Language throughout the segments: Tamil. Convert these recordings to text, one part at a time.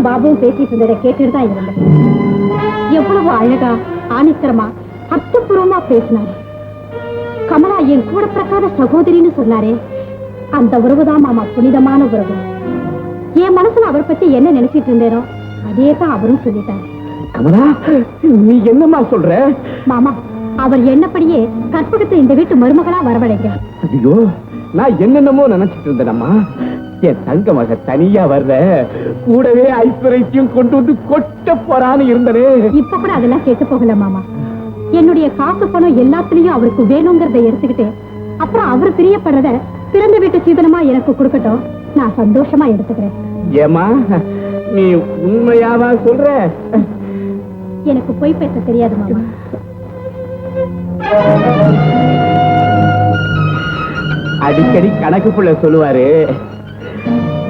கமலாவும் பாபுவும் பேசிட்டு இருந்ததை கேட்டுட்டு தான் இருந்தேன். எவ்வளவு அழகா ஆணித்தரமா அர்த்தபூர்வமா பேசினாரு. கமலா என் கூட பிறக்காத சகோதரின்னு சொன்னாரே, அந்த உறவுதான் மாமா புனிதமான உறவு. என் மனசுல அவரை பத்தி என்ன நினைச்சிட்டு இருந்தேனோ அதே தான் அவரும் சொல்லிட்டாரு. கமலா, நீ என்னம்மா சொல்ற? மாமா, அவர் என்னப்படியே கற்பகத்தை இந்த வீட்டு மருமகளா வரவழைக்க. ஐயோ, நான் என்னென்னமோ நினைச்சிட்டு இருந்தேனம்மா. என் தங்க மக தனியா வர்ற, கூடவே ஐஸ்வர்யத்தையும் கொண்டு வந்து கொட்ட போறான்னு இருந்தனே. இப்ப கூட அதெல்லாம் கேட்டு போகல மாமா. என்னுடைய காசு பணம் எல்லாத்துலயும் அவருக்கு வேணுங்கிறத எடுத்துக்கிட்டு அப்புறம் அவர் பிரியப்படுறத பிறந்த வீட்டு சீதனமா எனக்கு கொடுக்கட்டும், நான் சந்தோஷமா எடுத்துக்கிறேன். ஏமா, நீ உண்மையாவா சொல்ற? எனக்கு பொய் பேச தெரியாது மாமா. அடிக்கடி கணக்கு புள்ள சொல்லுவாரு,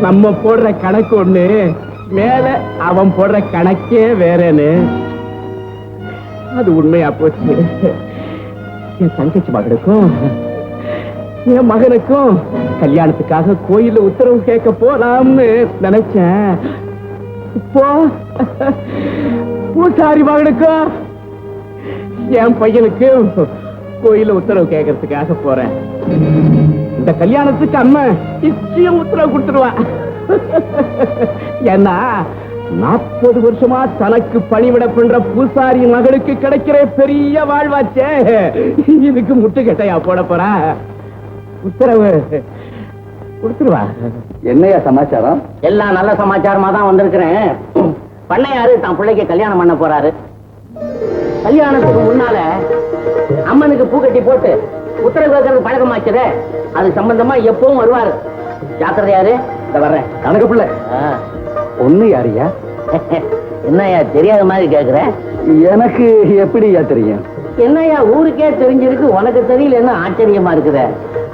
நம்ம போடுற கணக்கு ஒண்ணு, மேல அவன் போடுற கணக்கே வேறன்னு. அது உண்மையா போச்சு. என் தங்கச்சி மகனுக்கும் என் மகனுக்கும் கல்யாணத்துக்காக கோயில உத்தரவு கேட்க போலாம்னு நினைச்சேன். இப்போ பூசாரி மகனுக்கும் என் பையனுக்கு கோயில உத்தரவு கேட்கறதுக்காக போறேன். இந்த கல்யாணத்துக்கு அம்மா நிச்சயம் உத்தரவு கொடுத்துருவா. ஏன்னா 40 வருஷமா தனக்கு பணிவிட பண்ற பூசாரி மகளுக்கு கிடைக்கிற பெரிய வாழ்வாச்சே, இதுக்கு முட்டுக்கட்டையா போட போறா. உத்தரவு கொடுத்துருவா. என்னையா சமாச்சாரம்? எல்லாம் நல்ல சமாச்சாரமா தான் வந்திருக்கிறேன். பண்ணையாரு தான் பிள்ளைக்கு கல்யாணம் பண்ண போறாரு. கல்யாணத்துக்கு முன்னால அம்மனுக்கு பூ கட்டி போட்டு உத்தரவு கேட்கறது பழக்கமாச்சதே, அது சம்பந்தமா எப்பவும் வருவாரு. ஜாக்கிரதையாரு. இந்த வர்றேன். கணக்கு பிள்ளை பொண்ணு யாரையா? என்னையா தெரியாத மாதிரி கேக்குற? எனக்கு எப்படியா தெரியும்? என்னையா ஊருக்கே தெரிஞ்சிருக்கு, உனக்கு தெரியலன்னு ஆச்சரியமா இருக்குத.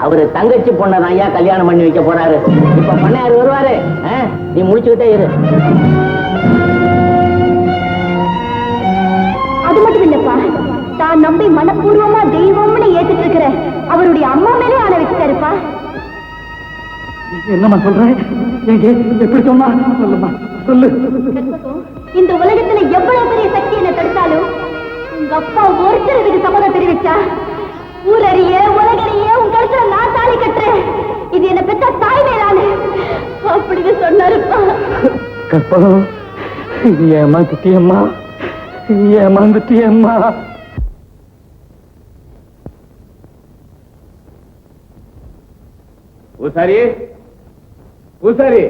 அவரு தங்கச்சி பொண்ணதான் ஐயா கல்யாணம் பண்ணி வைக்க போறாரு. இப்ப பண்ணையாரு வருவாரு, நீ முடிச்சுக்கிட்டே இரு. அது மட்டும் இல்லப்பா, தான் நம்பி மனப்பூர்வமா தெய்வம்னு ஏத்துட்டு இருக்கிற அவருடைய அம்மா மேலே ஆன வச்சுட்டாருப்பா. என்னம்மா சொல்ற? எப்படி சொன்னா சொல்லுமா, சொல்லு. இந்த உலகத்துல எவ்வளவு பெரிய சக்தி என்ன தடுத்தாலும் உங்க அப்பா ஒருத்தர் இதுக்கு சம்மதம் தெரிவிச்சா, ஊரறிய உலகறிய உங்க கழுத்துல நான் தாலி கட்டுறேன், இது என்ன பெற்ற தாய் மேலானு அப்படின்னு சொன்னாருப்பா. கற்பகம், ஏமாந்துட்டியம்மா, ஏமாந்துட்டியம்மா. பூசாரி, பூசாரி,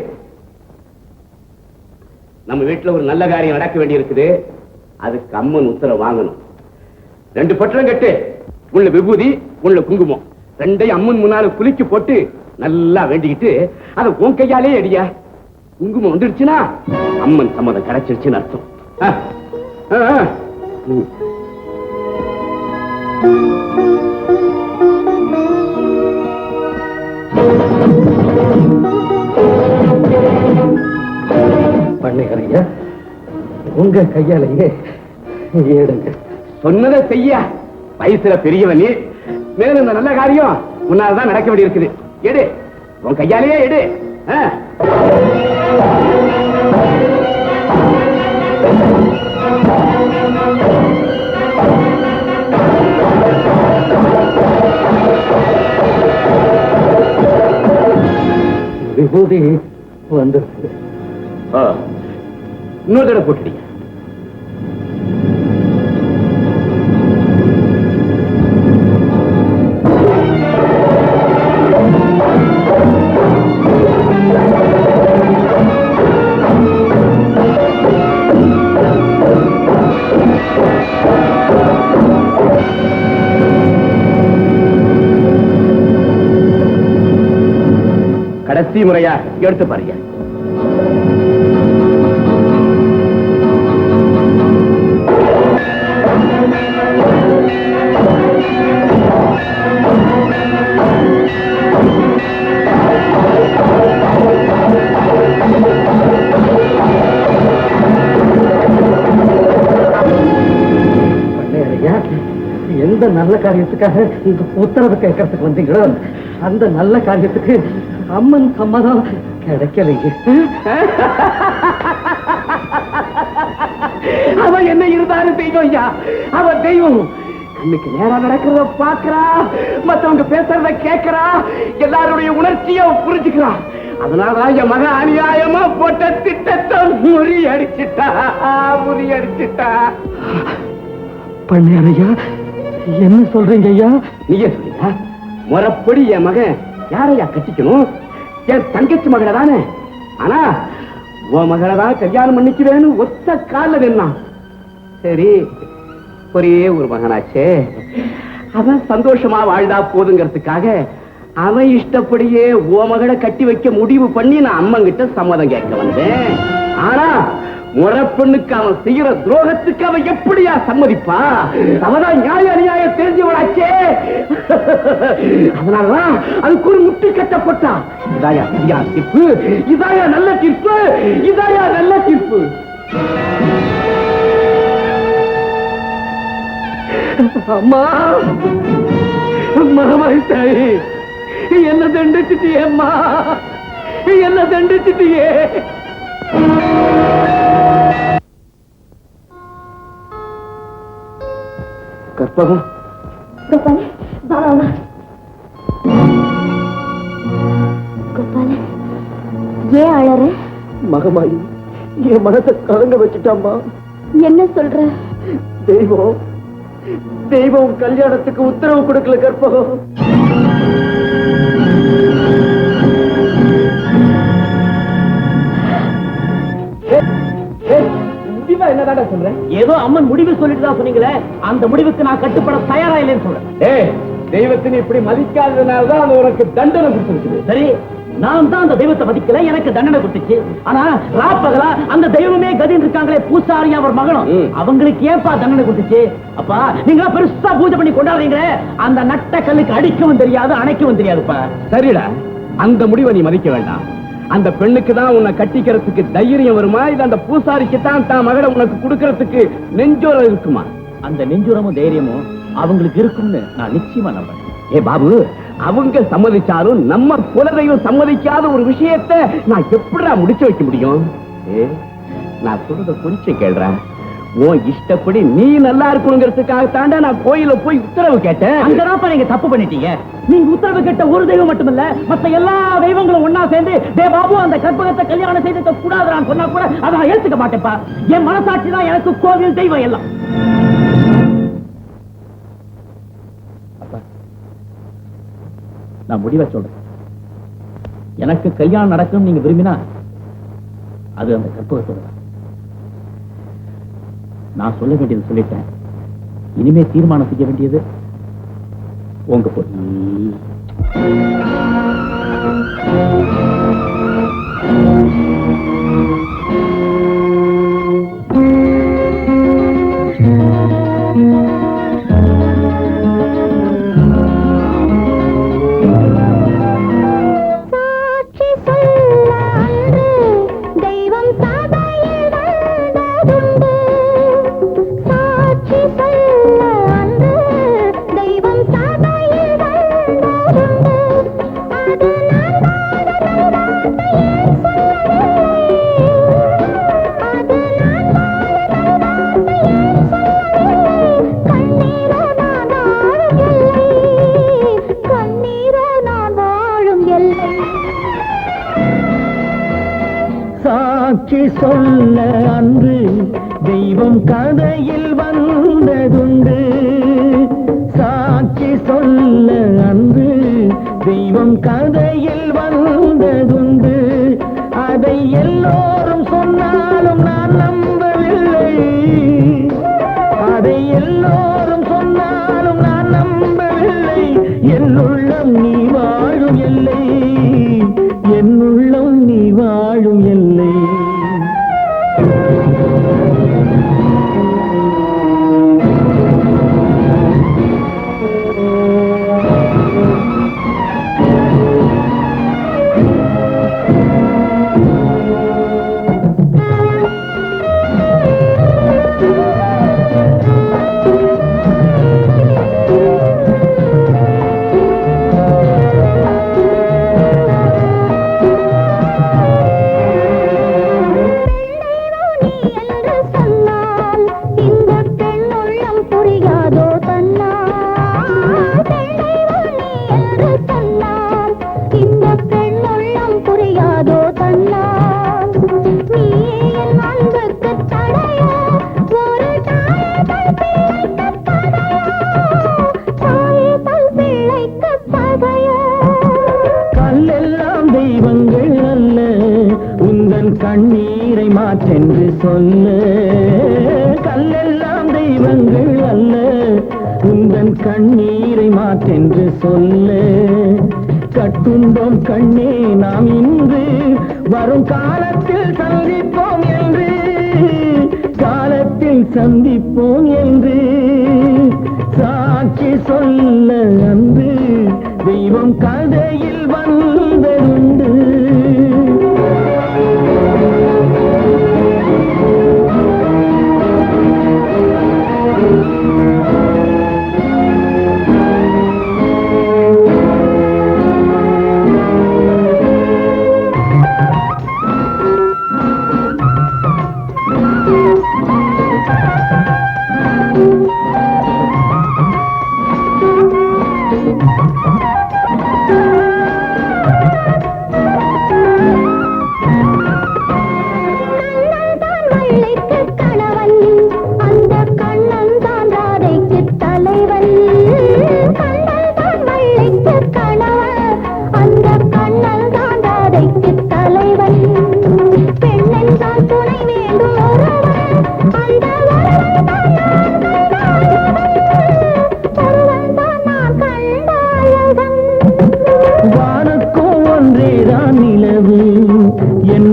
நம்ம வீட்டுல ஒரு நல்ல காரியம் நடக்க வேண்டி இருக்குது. அதுக்கு அம்மன் உத்தரவு வாங்கணும். 2 பட்டணம் கட்டு, உள்ள விபூதி உள்ள குங்குமம் ரெண்டையும் அம்மன் முன்னால குளிக்கு போட்டு நல்லா வேண்டிக்கிட்டு அதை உன் கையாலே அடியா. குங்குமம் வந்துடுச்சுன்னா அம்மன் சம்மதம் கிடைச்சிருச்சுன்னு அர்த்தம். பண்ணையா, உங்க கையாலேயே ஏடுங்க. சொன்னதை செய்ய. வயசுல பெரியவனி, மேலும் இந்த நல்ல காரியம் உன்னால்தான் நடக்க வேண்டி இருக்குது. எடு, உன் கையாலேயே எடு. விபூதி வந்து இன்னொரு தடவை போட்டுட்டீங்க. கடைசி முறையா எடுத்து பாருங்க. எந்த நல்ல காரியத்துக்காக இந்த உத்தரவு கேட்கறதுக்கு வந்தீங்களோ அந்த நல்ல காரியத்துக்கு அம்மன் சம்மதம் கிடைக்கலையே. அவன் என்ன இருந்தாலும் தெய்வம் ஐயா, அவன் தெய்வம். கண்ணுக்கு நேரா நடக்கிறத பாக்குறா, மத்தவங்க பேசுறத கேட்கிறா, எல்லாருடைய உணர்ச்சியை புரிஞ்சுக்கிறா. அதனாலதான் என் மகன் அநியாயமா போட்ட திட்டத்தை முறியடிச்சிட்டா. பண்ணையா என்ன சொல்றீங்க ஐயா? நீயே சொல்லியா? முறைப்படி என் மகன் யாரையா கட்டிக்கணும்? என் தங்கச்சி மகளை தானே. ஆனா உன் மகளை தான் கல்யாணம் பண்ணிக்கிறேன்னு ஒத்த கால நின்னான். சரி, ஒரே ஒரு மகனாச்சே, அவன் சந்தோஷமா வாழ்ந்தா போதுங்கிறதுக்காக அவன் இஷ்டப்படியே ஓ மகளை கட்டி வைக்க முடிவு பண்ணி நான் அம்மங்கிட்ட சம்மதம் கேட்க வந்தேன். ஆனா முறைப்பெண்ணுக்கு அவன் செய்யற துரோகத்துக்கு அவன் எப்படியா சம்மதிப்பா? அவதான் நியாய அநியாயம் தெரிஞ்சவளாச்சே. அதனாலதான் அதுக்கு ஒரு முட்டு கட்டப்பட்டா. இதாயா சரியா தீர்ப்பு? இதாயா நல்ல தீர்ப்பு? இதாயா நல்ல தீர்ப்பு? அம்மா, மகமாய் தாயே, என்ன தண்டிச்சிட்டியே அம்மா, என்ன தண்டிச்சிட்டியே. கற்பகம், கோபாலே, வா வா வா. கோபாலே, ஏன் அழற? மகமாயி என் மனசை கலங்க வச்சுட்டாம்மா. என்ன சொல்ற? தெய்வம் கல்யாணத்துக்கு உத்தரவு கொடுக்கல கற்பகம். என்னடா சொல்றேன்? ஏதோ அம்மன் முடிவு சொல்லிட்டு தான் சொன்னீங்களே, அந்த முடிவுக்கு நான் கட்டுப்பட தயாரா இல்லைன்னு சொல்றேன். தெய்வத்தின் இப்படி மதிக்காததுனாலதான் அது உனக்கு தண்டனை கொடுத்துருக்குது. சரி, நான் தான் அந்த தெய்வத்தை மதிக்கல, எனக்கு தண்டனை கொடுத்துச்சு. ஆனா ராப்பகலா அந்த தெய்வமே கதின்னு இருக்காங்களே, பூசாரி அவர் மகனும், அவங்களுக்கு ஏன்பா தண்டனை கொடுத்துச்சு? அப்பா, நீங்க பெருசா பூஜை பண்ணி கொண்டாடுறீங்களே, அந்த நட்ட கல்லுக்கு அடிக்கவும் தெரியாது, அணைக்கவும் தெரியாதுப்பா. சரிடா, அந்த முடிவை நீ மதிக்க வேண்டாம். அந்த பெண்ணுக்கு தான் உன்னை கட்டிக்கிறதுக்கு தைரியம் வருமா, இது அந்த பூசாரிக்கு தான் தான் மகளை உனக்கு கொடுக்கறதுக்கு நெஞ்சோரம் இருக்குமா? அந்த நெஞ்சுரமும் தைரியமும் அவங்களுக்கு இருக்கும்னு நான் நிச்சயமா நம்புறேன். பாபு, அவங்க சம்மதிச்சாலும் நம்ம குலதெய்வம் சம்மதிக்காத ஒரு விஷயத்தை நான் எப்படிடா முடிச்சு வைக்க முடியும்? நான் சொல்றத கொஞ்சம் கேள்றேன். உன் இஷ்டப்படி நீ நல்லா இருக்கணுங்கிறதுக்காக தாண்டா நான் கோயில போய் உத்தரவு கேட்டேன். அங்கதான் நீங்க தப்பு பண்ணிட்டீங்க. நீங்க உத்தரவு கேட்ட ஒரு தெய்வம் மட்டுமல்ல, மத்த எல்லா தெய்வங்களும் ஒன்னா சேர்ந்து பாபு அந்த கற்பகத்தை கல்யாணம் செய்து கூடாது சொன்னா கூட அதை நான் ஏத்துக்க மாட்டேப்பா. என் மனசாட்சி தான் எனக்கு கோவில் தெய்வம் எல்லாம். நான் முடிவை சொல்றேன். எனக்கு கல்யாணம் நடக்கும் நீங்க விரும்பினா அது அந்த கற்பகத்தோட தான். நான் சொல்ல வேண்டியது சொல்லிட்டேன். இனிமே தீர்மானம் செய்ய வேண்டியது உங்க பொண்ணு. சாட்சி சொல்ல அன்று தெய்வம் கதையில் வந்ததுண்டு. சாட்சி சொல்ல அன்று தெய்வம் கதையில் வந்ததுண்டு. அதை எல்லோரும் சொன்னாலும் நான் நம்பவில்லை. அதை எல்லோரும் சொன்னாலும் நான் நம்பவில்லை. என்னுள்ளம் நீ வாழும் எல்லை, என்னுள்ளம் நீ வாழும் எல்லை. தெய்வங்கள் அல்ல உந்தன் கண்ணீரை மாற்றென்று சொல்ல கல்லெல்லாம் தெய்வங்கள் அல்ல உந்தன் கண்ணீரை மாற்றென்று சொல்ல கட்டுண்டோம் கண்ணே நாம் இன்று வரும் காலத்தில் சந்திப்போம் என்று காலத்தில் சந்திப்போம் என்று சாட்சி சொல்ல அன்று தெய்வம் கதையில் வந்ததுண்டு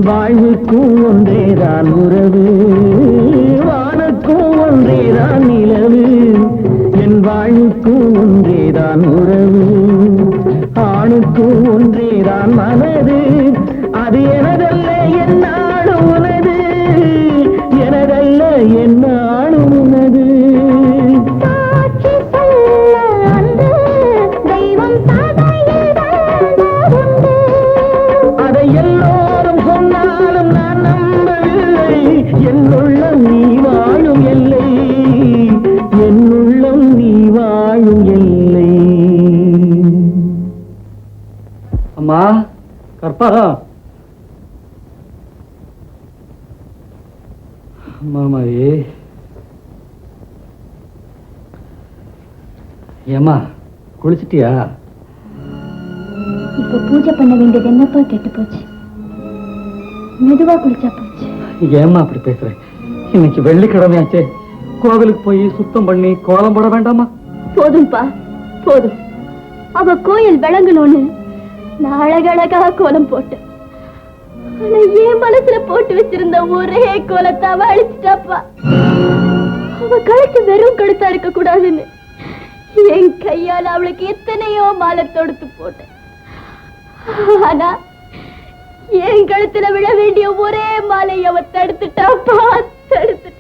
வாழ்வுக்கும் ஒன்றேதான் உறவு வானுக்கும் ஒன்றேதான் நிலவு என் வாழ்வுக்கும் ஒன்றேதான் உறவு ஆணுக்கும் ஒன்றேதான் மனது அது எனதல்ல என் நாடு உனது எனதல்ல என் நாடு உனது அதை எல்லோரும் சொன்னாலும் நான் நம்பவில்லை என்னுள்ளம் நீ வாழும் எல்லை என்னுள்ளம் நீ வாழும் எல்லை அம்மா கற்பகம் மாமாயே ஏம்மா குளிச்சிட்டியா இப்ப பூஜை பண்ண வேண்டியது என்னப்பா கெட்டு போச்சு மெதுவா குளிச்சா போச்சு ஏம்மா அப்படி பேசுற இன்னைக்கு வெள்ளிக்கிழமையாச்சே கோவிலுக்கு போய் சுத்தம் பண்ணி கோலம் போட வேண்டாமா போதும்பா போதும் அவ கோயில் விளங்கணும்னு நான் அழகழகா கோலம் போட்டேன் ஆனா என் மனசுல போட்டு வச்சிருந்த ஒரே கோலத்தை அவ அழிச்சிட்டாப்பா அவ கழுத்து வெறும் கழுத்தா இருக்க கூடாதுன்னு என் கையால அவளுக்கு எத்தனையோ மாலை தொடுத்து போட்டேன் ஆனா என் கழுத்துல விழ வேண்டிய ஒரே மாலை அவ தடுத்துட்டாப்பா தடுத்துட்டா